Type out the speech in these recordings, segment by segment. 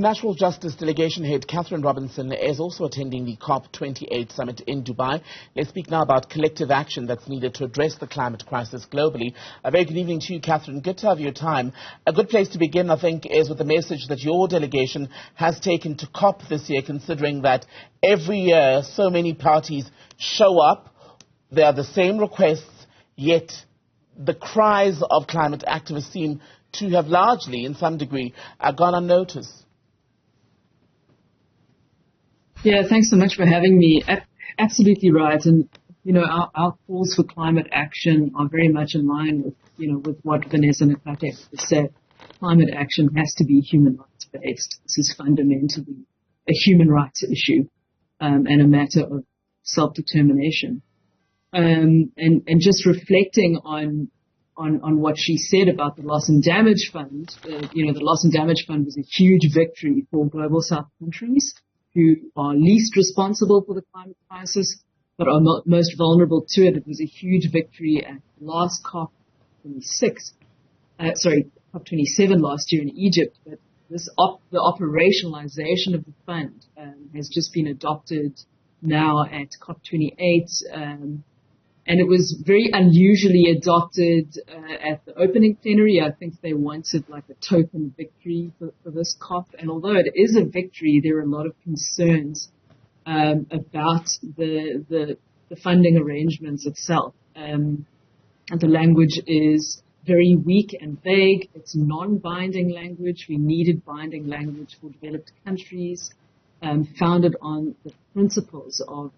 National Justice Delegation Head Katherine Robinson is also attending the COP28 summit in Dubai. Let's speak now about collective action that's needed to address the climate crisis globally. A very good evening to you, Katherine. Good to have your time. A good place to begin, I think, is with the message that your delegation has taken to COP this year, considering that every year so many parties show up. They are the same requests, yet the cries of climate activists seem to have largely, in some degree, gone unnoticed. Yeah, thanks so much for having me. Absolutely right. And, our calls for climate action are very much in line with, with what Vanessa Nakate said. Climate action has to be human rights based. This is fundamentally a human rights issue, and a matter of self-determination. And just reflecting on what she said about the Loss and Damage Fund, the Loss and Damage Fund was a huge victory for Global South countries who are least responsible for the climate crisis, but are most vulnerable to it. It was a huge victory at the last COP27 last year in Egypt. But the operationalization of the fund has just been adopted now at COP28. And it was very unusually adopted at the opening plenary. I think they wanted like a token victory for this COP. And although it is a victory, there are a lot of concerns about the funding arrangements itself. And the language is very weak and vague. It's non-binding language. We needed binding language for developed countries, founded on the principles of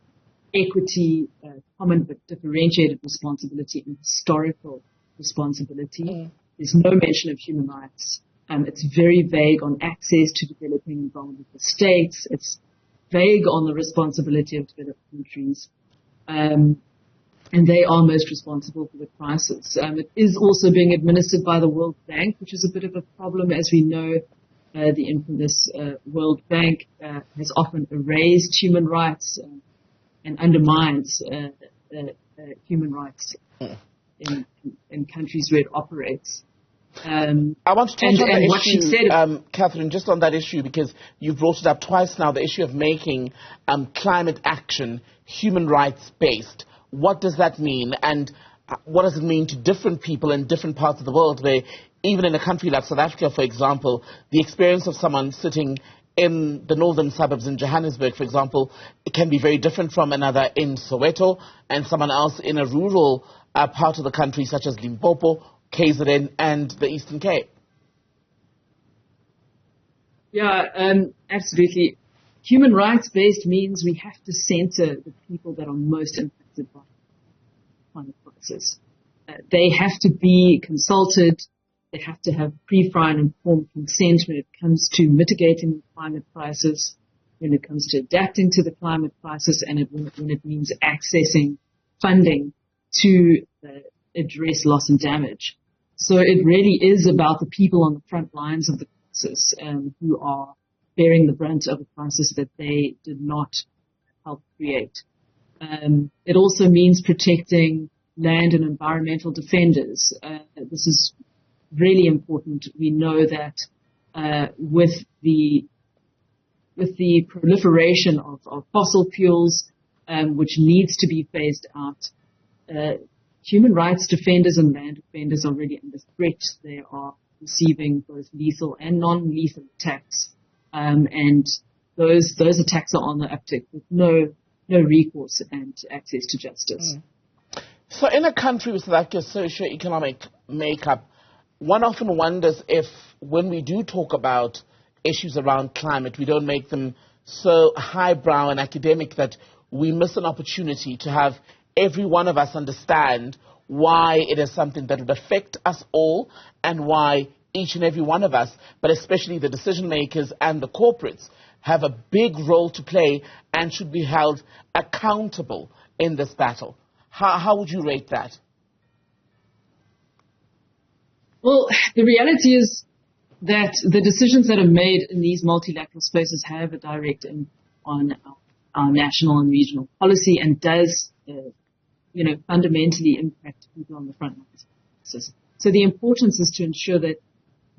equity, common but differentiated responsibility, and historical responsibility. There's no mention of human rights. It's very vague on access to developing and vulnerable states. It's vague on the responsibility of developed countries. And they are most responsible for the crisis. It is also being administered by the World Bank, which is a bit of a problem. As we know, the infamous World Bank has often erased human rights and undermines human rights in countries where it operates. I want to touch on that issue, Katherine, just on that issue, because you've brought it up twice now, the issue of making climate action human rights based. What does that mean, and what does it mean to different people in different parts of the world, where even in a country like South Africa, for example, the experience of someone sitting in the northern suburbs in Johannesburg, for example, it can be very different from another in Soweto, and someone else in a rural part of the country such as Limpopo, KZN, and the Eastern Cape. Yeah, absolutely. Human rights-based means we have to center the people that are most impacted by the climate crisis. They have to be consulted. They have to have pre-prior and informed consent when it comes to mitigating the climate crisis, when it comes to adapting to the climate crisis, and when it means accessing funding to address loss and damage. So it really is about the people on the front lines of the crisis who are bearing the brunt of a crisis that they did not help create. It also means protecting land and environmental defenders. This is really important. We know that with the proliferation of fossil fuels, which needs to be phased out, human rights defenders and land defenders are really under threat. They are receiving both lethal and non-lethal attacks, and those attacks are on the uptick with no recourse and access to justice. So in a country with South Africa's socio-economic makeup, one often wonders if, when we do talk about issues around climate, we don't make them so highbrow and academic that we miss an opportunity to have every one of us understand why it is something that would affect us all, and why each and every one of us, but especially the decision makers and the corporates, have a big role to play and should be held accountable in this battle. How would you rate that? Well, the reality is that the decisions that are made in these multilateral spaces have a direct impact on our national and regional policy, and does, fundamentally impact people on the front lines. So the importance is to ensure that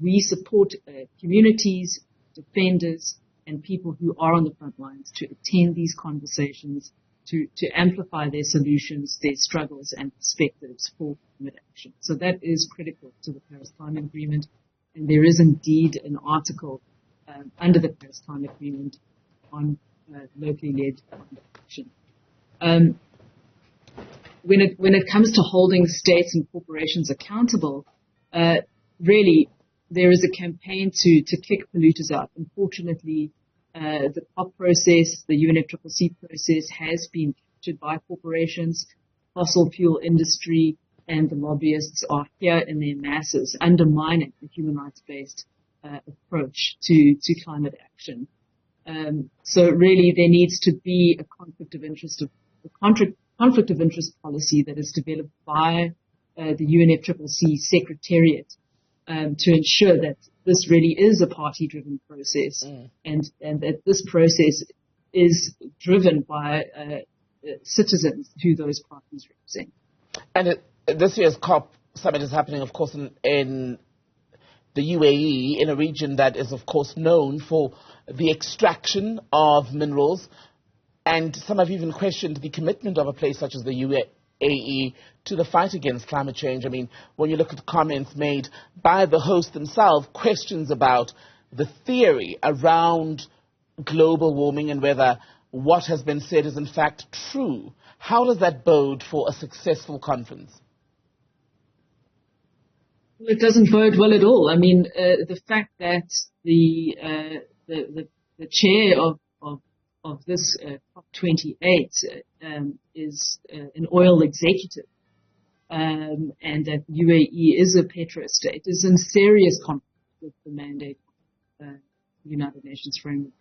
we support communities defenders and people who are on the front lines to attend these conversations, to amplify their solutions, their struggles and perspectives for climate action. So that is critical to the Paris Climate Agreement. And there is indeed an article under the Paris Climate Agreement on locally led climate action. When it comes to holding states and corporations accountable, really there is a campaign to kick polluters out. Unfortunately, the COP process, the UNFCCC process, has been captured by corporations. Fossil fuel industry and the lobbyists are here in their masses, undermining the human rights-based approach to climate action. So really, there needs to be a conflict of interest policy that is developed by the UNFCCC Secretariat to ensure that this really is a party-driven process, and that this process is driven by citizens who those parties represent. And this year's COP summit is happening, of course, in the UAE, in a region that is, of course, known for the extraction of minerals. And some have even questioned the commitment of a place such as the UAE to the fight against climate change. I mean, when you look at the comments made by the host themselves, questions about the theory around global warming and whether what has been said is in fact true. How does that bode for a successful conference? Well, it doesn't bode well at all. I mean, the fact that the chair of this COP28 is an oil executive, and that UAE is a petro-state, is in serious conflict with the mandate of the United Nations Framework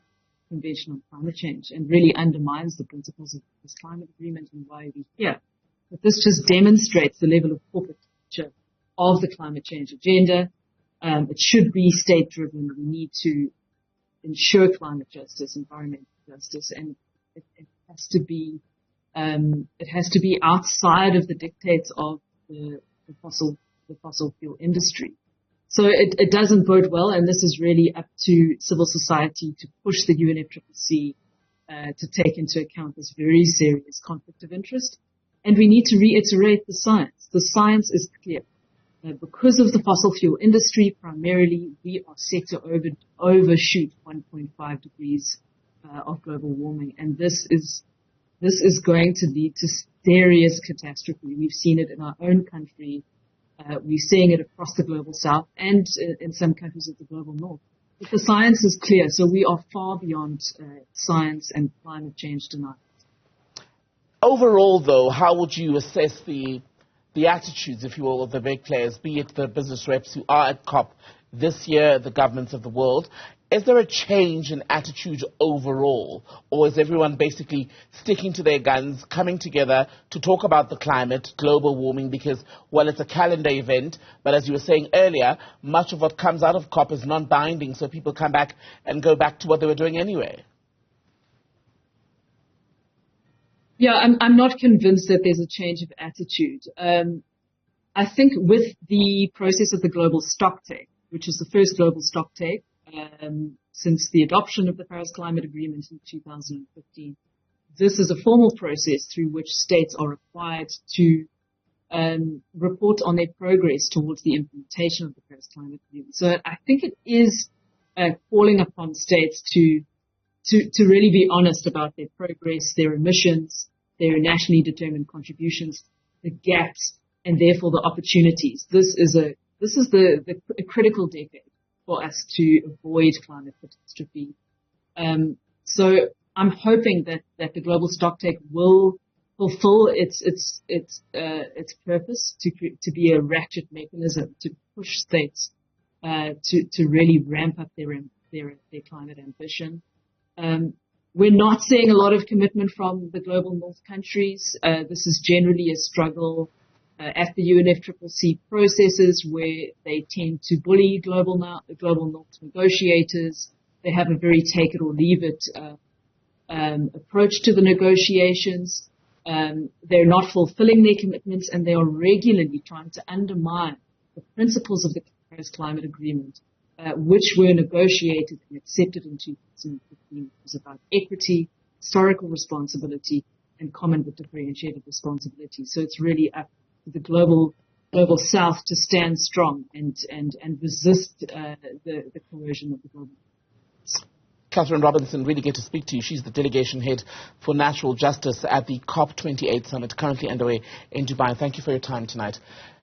Convention on Climate Change, and really undermines the principles of this climate agreement and why we're here. But this just demonstrates the level of corporate culture of the climate change agenda. It should be state-driven. We need to ensure climate justice, environmental justice, and it has to be outside of the dictates of the fossil fuel industry. So it doesn't bode well, and this is really up to civil society to push the UNFCCC to take into account this very serious conflict of interest. And we need to reiterate the science. The science is clear. Because of the fossil fuel industry, primarily, we are set to overshoot 1.5 degrees of global warming, and this is going to lead to serious catastrophe. We've seen it in our own country. We're seeing it across the global south and in some countries of the global north. But the science is clear, so we are far beyond science and climate change denial. Overall, though, how would you assess the attitudes, if you will, of the big players, be it the business reps who are at COP this year, the governments of the world? Is there a change in attitude overall, or is everyone basically sticking to their guns, coming together to talk about the climate, global warming, because, well, it's a calendar event, but as you were saying earlier, much of what comes out of COP is non-binding, so people come back and go back to what they were doing anyway? Yeah, I'm not convinced that there's a change of attitude. I think with the process of the global stocktake, which is the first global stocktake since the adoption of the Paris Climate Agreement in 2015, this is a formal process through which states are required to report on their progress towards the implementation of the Paris Climate Agreement. So I think it is calling upon states to really be honest about their progress, their emissions, their nationally determined contributions, the gaps, and therefore the opportunities. This is a critical decade for us to avoid climate catastrophe. So I'm hoping that the global stocktake will fulfill its purpose to be a ratchet mechanism to push states to really ramp up their climate ambition. We're not seeing a lot of commitment from the global north countries. This is generally a struggle at the UNFCCC processes where they tend to bully global north negotiators. They have a very take it or leave it approach to the negotiations. They're not fulfilling their commitments, and they are regularly trying to undermine the principles of the Paris Climate Agreement which were negotiated and accepted in 2015. It was about equity, historical responsibility, and common but differentiated responsibility. So it's really up to the global South to stand strong and resist the coercion of the global. Katherine Robinson, really good to speak to you. She's the delegation head for natural justice at the COP28 summit currently underway in Dubai. Thank you for your time tonight.